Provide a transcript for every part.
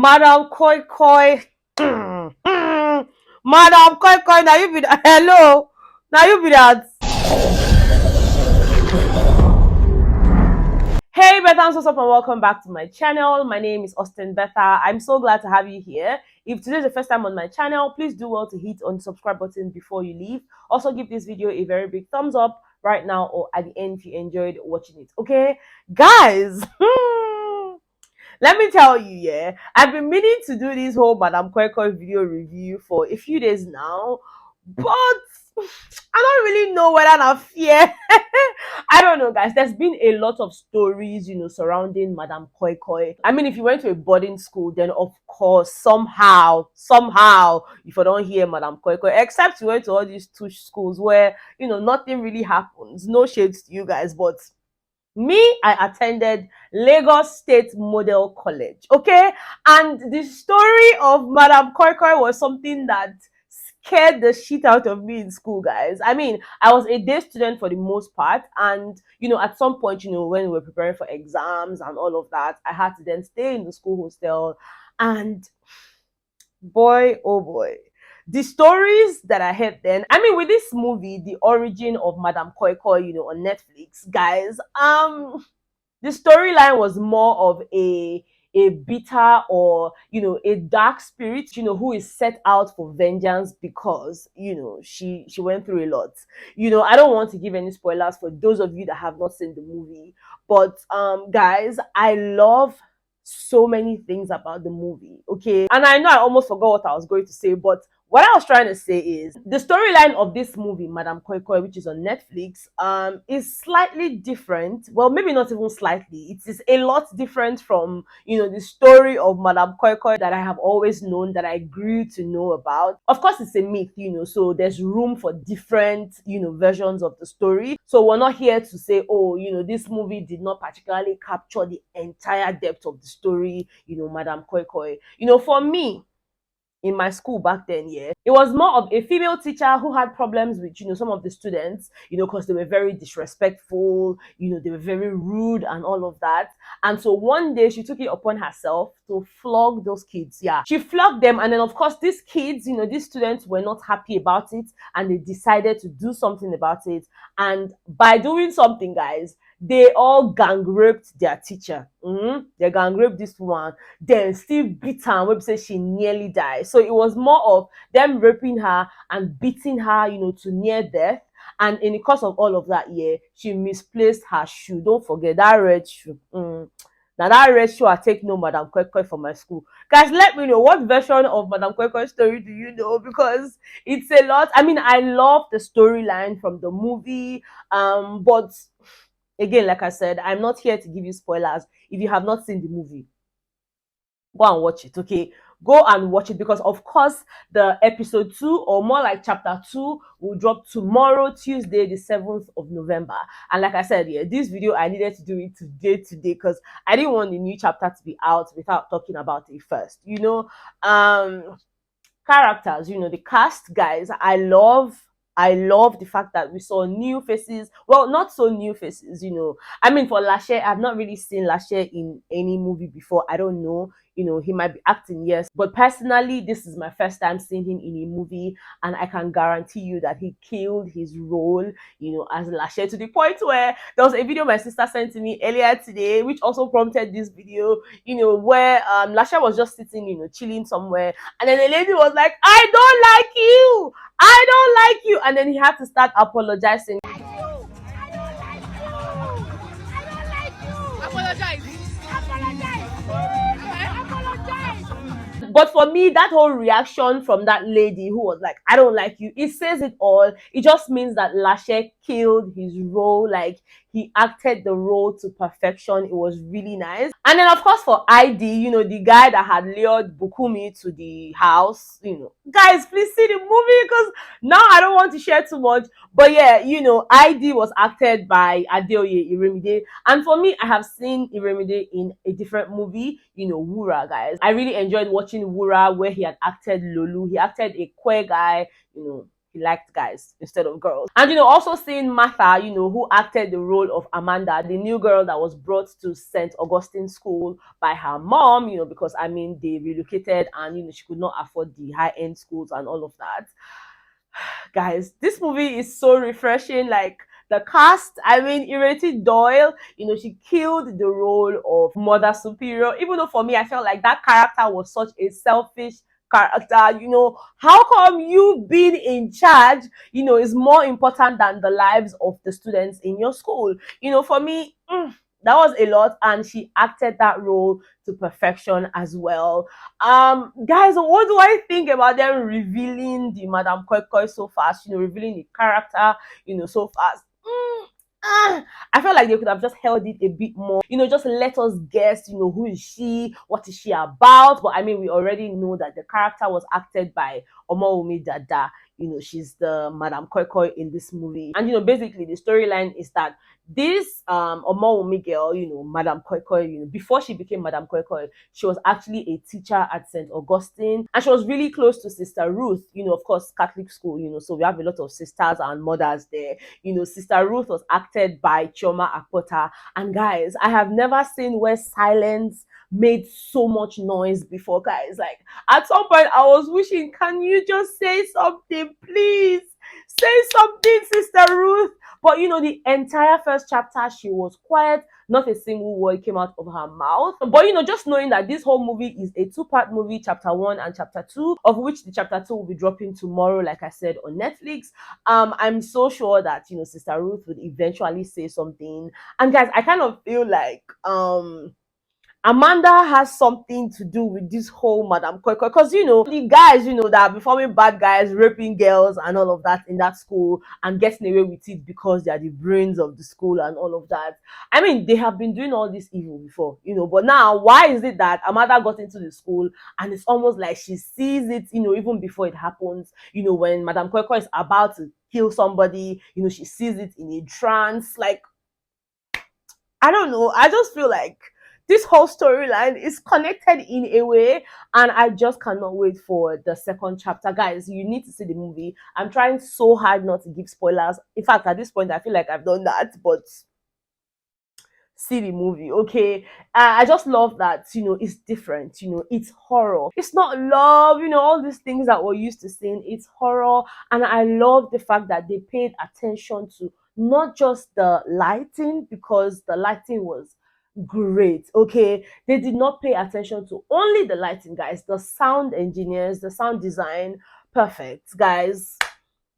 Madam Koikoi. Madam Koikoi, now you be that. Hello. Now you be that. Hey Bethans, what's up and welcome back to my channel. My name is Austin Betha. I'm so glad to have you here. If today is the first time on my channel, please do well to hit on the subscribe button before you leave. Also give this video a very big thumbs up right now or at the end if you enjoyed watching it. Okay, guys. Let me tell you, yeah, I've been meaning to do this whole Madam Koikoi video review for a few days now, but I don't really know whether I fear. I don't know, guys. There's been a lot of stories, surrounding Madam Koikoi. I mean, if you went to a boarding school, then of course, somehow, if you don't hear Madam Koikoi, except you went to all these tush schools where, nothing really happens. No shades to you guys, but me, I attended Lagos State Model College, okay? And the story of Madam Koikoi was something that scared the shit out of me in school, guys. I mean, I was a day student for the most part, and at some point, when we were preparing for exams and all of that, I had to then stay in the school hostel, and boy, oh boy, the stories that I heard then. I mean, with this movie, The Origin of Madam Koikoi, on Netflix, guys, the storyline was more of a bitter or a dark spirit who is set out for vengeance because she went through a lot. I don't want to give any spoilers for those of you that have not seen the movie, but guys, I love so many things about the movie, okay? And I know I almost forgot what I was going to say, but what I was trying to say is the storyline of this movie, Madam Koikoi, which is on Netflix, is slightly different. Well, maybe not even slightly. It is a lot different from, the story of Madam Koikoi that I have always known, that I grew to know about. Of course, it's a myth, so there's room for different, versions of the story. So we're not here to say, oh, this movie did not particularly capture the entire depth of the story, Madam Koikoi. For me, in my school back then, yeah, it was more of a female teacher who had problems with, some of the students, because they were very disrespectful, they were very rude and all of that. And so one day she took it upon herself to flog those kids. Yeah, she flogged them. And then, of course, these kids, these students were not happy about it and they decided to do something about it. And by doing something, guys, they all gang raped their teacher. They gang raped this one, then still beat her and say she nearly died. So it was more of them raping her and beating her, to near death. And in the course of all of that, yeah, she misplaced her shoe. Don't forget that red shoe. Now that red shoe, I take no Madam Koikoi for my school. Guys, let me know what version of Madam Koikoi's story do you know, because it's a lot. I mean, I love the storyline from the movie, but again, like I said, I'm not here to give you spoilers. If you have not seen the movie, go and watch it, okay? Go and watch it, because of course the episode 2, or more like chapter 2, will drop tomorrow, Tuesday the 7th of November. And like I said, yeah, this video I needed to do it today because I didn't want the new chapter to be out without talking about it first. Characters, the cast, guys, I love the fact that we saw new faces. Well, not so new faces, I mean, for Lashe, I've not really seen Lashe in any movie before. I don't know. He might be acting, yes. But personally, this is my first time seeing him in a movie. And I can guarantee you that he killed his role, as Lashe, to the point where there was a video my sister sent to me earlier today, which also prompted this video, where Lashe was just sitting, chilling somewhere. And then the lady was like, I don't like you. I don't like you. And then he had to start apologizing. But for me, that whole reaction from that lady who was like, I don't like you, it says it all. It just means that Lashe killed his role. Like, he acted the role to perfection. It was really nice. And then, of course, for ID, the guy that had lured Bukumi to the house, guys, please see the movie, because now I don't want to share too much. But yeah, ID was acted by Adeoye Iremide. And for me, I have seen Iremide in a different movie, Wura, guys. I really enjoyed watching Wura, where he had acted Lulu. He acted a queer guy, he liked guys instead of girls. And also seeing Martha, who acted the role of Amanda, the new girl that was brought to St. Augustine School by her mom, because I mean they relocated and she could not afford the high-end schools and all of that. Guys, this movie is so refreshing. Like, the cast, I mean, Ireti Doyle, she killed the role of Mother Superior. Even though for me, I felt like that character was such a selfish character. How come you being in charge, is more important than the lives of the students in your school? For me, that was a lot, and she acted that role to perfection as well. Guys, what do I think about them revealing the Madame Koikoi so fast? Revealing the character, so fast. I felt like they could have just held it a bit more, just let us guess, who is she, what is she about. But I mean, we already know that the character was acted by Omowumi Dada. She's the Madame Koikoi in this movie. And basically the storyline is that this Omowumi girl, Madame Koikoi, before she became Madame Koikoi, she was actually a teacher at St. Augustine, and she was really close to Sister Ruth, of course, Catholic school, so we have a lot of sisters and mothers there. Sister Ruth was acted by Chioma Akpota. And guys, I have never seen where silence made so much noise before, guys. Like, at some point I was wishing, can you just say something, please? Say something, Sister Ruth. But the entire first chapter, she was quiet. Not a single word came out of her mouth. But just knowing that this whole movie is a two-part movie, chapter 1 and chapter 2, of which the chapter 2 will be dropping tomorrow, like I said, on Netflix. I'm so sure that Sister Ruth would eventually say something. And guys, I kind of feel like Amanda has something to do with this whole Madame Koikoi, because the guys that are performing bad guys, raping girls and all of that in that school and getting away with it because they are the brains of the school and all of that. I mean, they have been doing all this evil before, but now why is it that Amanda got into the school and it's almost like she sees it, even before it happens, when Madame Koikoi is about to kill somebody, she sees it in a trance. Like, I don't know, I just feel like this whole storyline is connected in a way, and I just cannot wait for the second chapter. Guys, you need to see the movie. I'm trying so hard not to give spoilers. In fact, at this point, I feel like I've done that, but see the movie, okay? I just love that, it's different, it's horror. It's not love, all these things that we're used to seeing. It's horror, and I love the fact that they paid attention to not just the lighting, because the lighting was great, okay? They did not pay attention to only the lighting, guys. The sound engineers, the sound design, perfect, guys.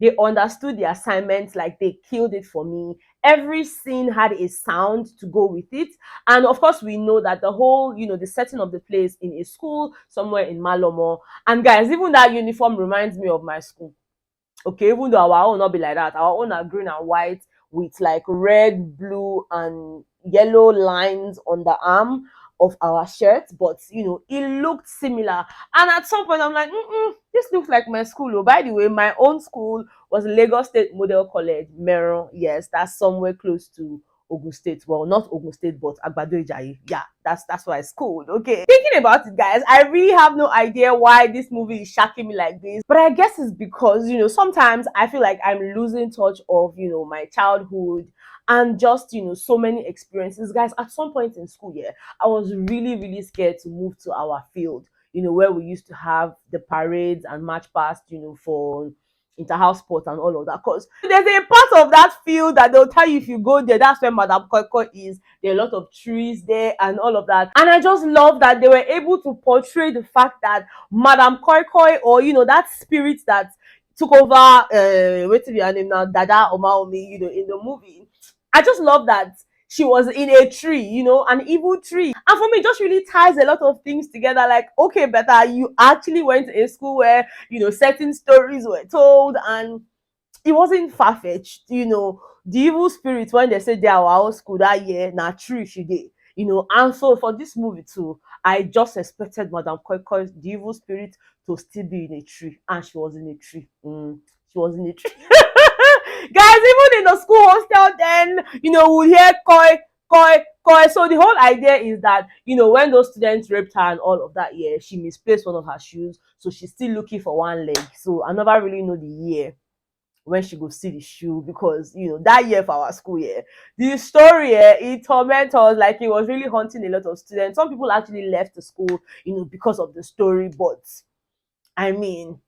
They understood the assignment, like they killed it for me. Every scene had a sound to go with it. And of course, we know that the whole, the setting of the place in a school somewhere in Malomo. And guys, even that uniform reminds me of my school. Okay, even though our own not be like that. Our own are green and white with like red, blue, and yellow lines on the arm of our shirts, but it looked similar. And at some point I'm like, this looks like my school. Oh, by the way, my own school was Lagos State Model College, Meron. Yes, that's somewhere close to Ogun State. Well, not Ogun State, but Agbado Ijayi. Yeah, that's why it's cool. Okay. Thinking about it, guys, I really have no idea why this movie is shocking me like this. But I guess it's because, sometimes I feel like I'm losing touch of, my childhood and just, so many experiences. Guys, at some point in school, yeah, I was really, really scared to move to our field, where we used to have the parades and march past, for inter-house sports and all of that, because there's a part of that field that they'll tell you if you go there, that's where Madame Koikoi is. There are a lot of trees there and all of that. And I just love that they were able to portray the fact that Madame Koikoi, or that spirit that took over wait till your name now, Dada Omaomi, in the movie. I just love that she was in a tree, an evil tree. And for me, it just really ties a lot of things together. Like, okay, Betha, you actually went to a school where, certain stories were told and it wasn't far-fetched, the evil spirits, when they said they are our school that year, na tree she did, and so for this movie too, I just expected Madame Koikoi, the evil spirit, to still be in a tree, and she was in a tree. She was in a tree. Guys, even in the school hostel, then we'll hear koi, koi, koi. So the whole idea is that when those students raped her and all of that, yeah, she misplaced one of her shoes, so she's still looking for one leg. So I never really know the year when she go see the shoe, because that year for our school year, the story it torment us, like it was really haunting a lot of students. Some people actually left the school, because of the story. But I mean,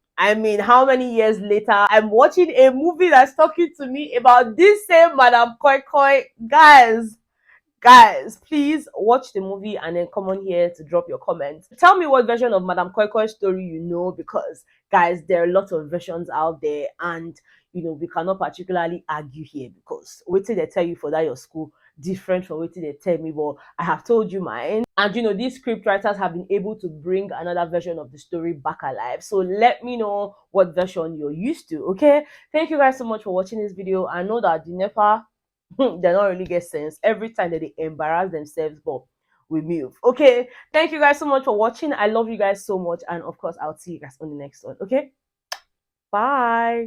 how many years later, I'm watching a movie that's talking to me about this same Madam Koikoi. Guys, please watch the movie and then come on here to drop your comments. Tell me what version of Madame Koikoi's story you know, because guys, there are lots of versions out there, and we cannot particularly argue here, because wait till they tell you for that your school different from what they tell me. But I have told you mine, and these script writers have been able to bring another version of the story back alive. So let me know what version you're used to. Okay, thank you guys so much for watching this video. I know that the NEPA they don't really get sense every time that they embarrass themselves, but we move. Okay, thank you guys so much for watching. I love you guys so much, and of course I'll see you guys on the next one. Okay, bye.